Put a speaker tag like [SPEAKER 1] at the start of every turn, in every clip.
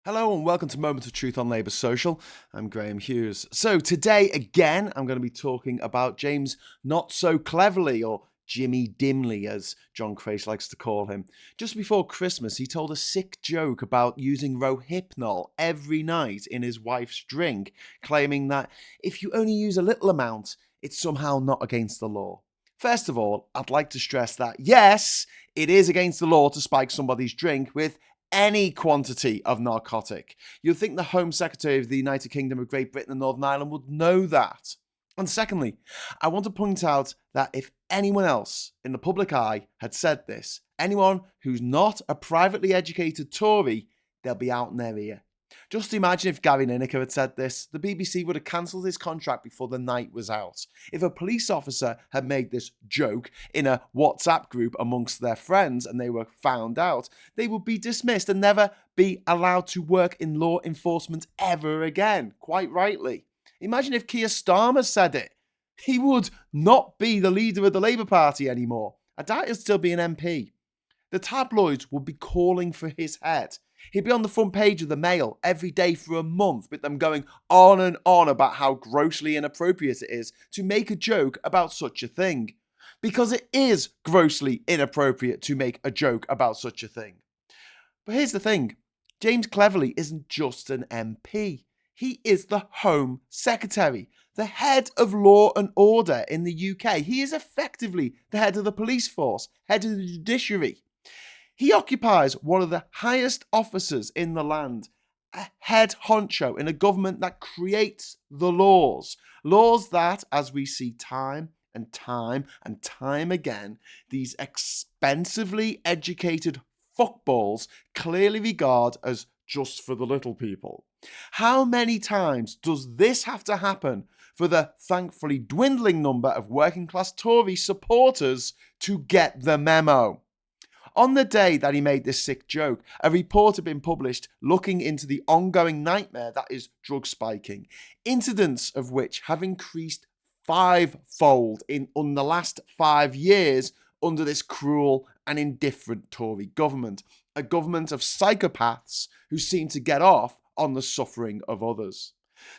[SPEAKER 1] Hello and welcome to Moment of Truth on Labour Social. I'm Graham Hughes. So today, again, I'm going to be talking about James Not So Cleverly, or Jimmy Dimly, as John Crace likes to call him. Just before Christmas, he told a sick joke about using Rohypnol every night in his wife's drink, claiming that if you only use a little amount, it's somehow not against the law. First of all, I'd like to stress that, yes, it is against the law to spike somebody's drink with any quantity of narcotic. You'd think the Home Secretary of the United Kingdom of Great Britain and Northern Ireland would know that. And secondly, I want to point out that if anyone else in the public eye had said this, anyone who's not a privately educated Tory, they'll be out in their ear. Just imagine if Gary Lineker had said this, the BBC would have cancelled his contract before the night was out. If a police officer had made this joke in a WhatsApp group amongst their friends and they were found out, they would be dismissed and never be allowed to work in law enforcement ever again, quite rightly. Imagine if Keir Starmer said it. He would not be the leader of the Labour Party anymore. I doubt he'll still be an MP. The tabloids would be calling for his head. He'd be on the front page of the Mail every day for a month with them going on and on about how grossly inappropriate it is to make a joke about such a thing. Because it is grossly inappropriate to make a joke about such a thing. But here's the thing. James Cleverly isn't just an MP. He is the Home Secretary, the head of law and order in the UK. He is effectively the head of the police force, head of the judiciary. He occupies one of the highest offices in the land, a head honcho in a government that creates the laws. Laws that, as we see time and time and time again, these expensively educated fuckballs clearly regard as just for the little people. How many times does this have to happen for the thankfully dwindling number of working class Tory supporters to get the memo? On the day that he made this sick joke, a report had been published looking into the ongoing nightmare that is drug spiking, incidents of which have increased fivefold in the last 5 years under this cruel and indifferent Tory government, a government of psychopaths who seem to get off on the suffering of others.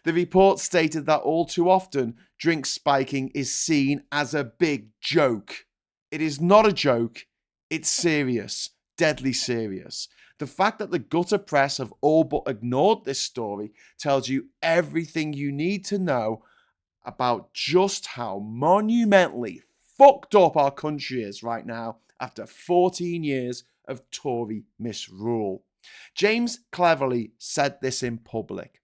[SPEAKER 1] The report stated that all too often, drink spiking is seen as a big joke. It is not a joke. It's serious, deadly serious. The fact that the gutter press have all but ignored this story tells you everything you need to know about just how monumentally fucked up our country is right now after 14 years of Tory misrule. James Cleverly said this in public.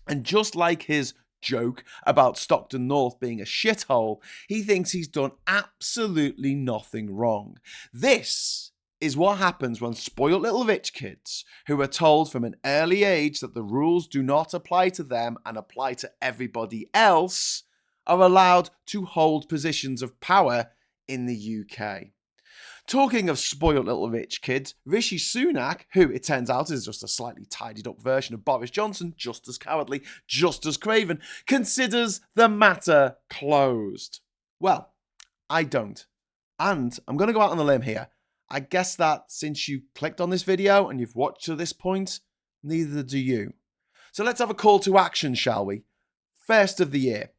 [SPEAKER 1] And just like his joke about Stockton North being a shithole, he thinks he's done absolutely nothing wrong. This is what happens when spoiled little rich kids, who are told from an early age that the rules do not apply to them and apply to everybody else, are allowed to hold positions of power in the UK. Talking of spoiled little rich kids, Rishi Sunak, who it turns out is just a slightly tidied up version of Boris Johnson, just as cowardly, just as craven, considers the matter closed. Well, I don't. And I'm going to go out on a limb here. I guess that since you clicked on this video and you've watched to this point, neither do you. So let's have a call to action, shall we? First of the year.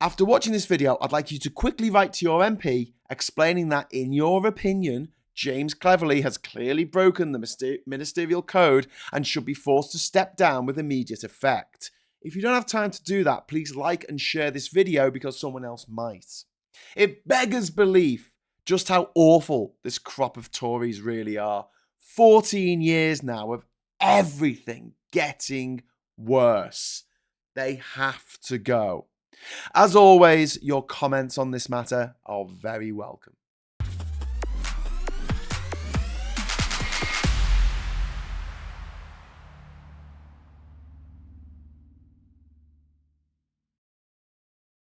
[SPEAKER 1] After watching this video, I'd like you to quickly write to your MP explaining that, in your opinion, James Cleverly has clearly broken the ministerial code and should be forced to step down with immediate effect. If you don't have time to do that, please like and share this video because someone else might. It beggars belief just how awful this crop of Tories really are. 14 years now of everything getting worse. They have to go. As always, your comments on this matter are very welcome.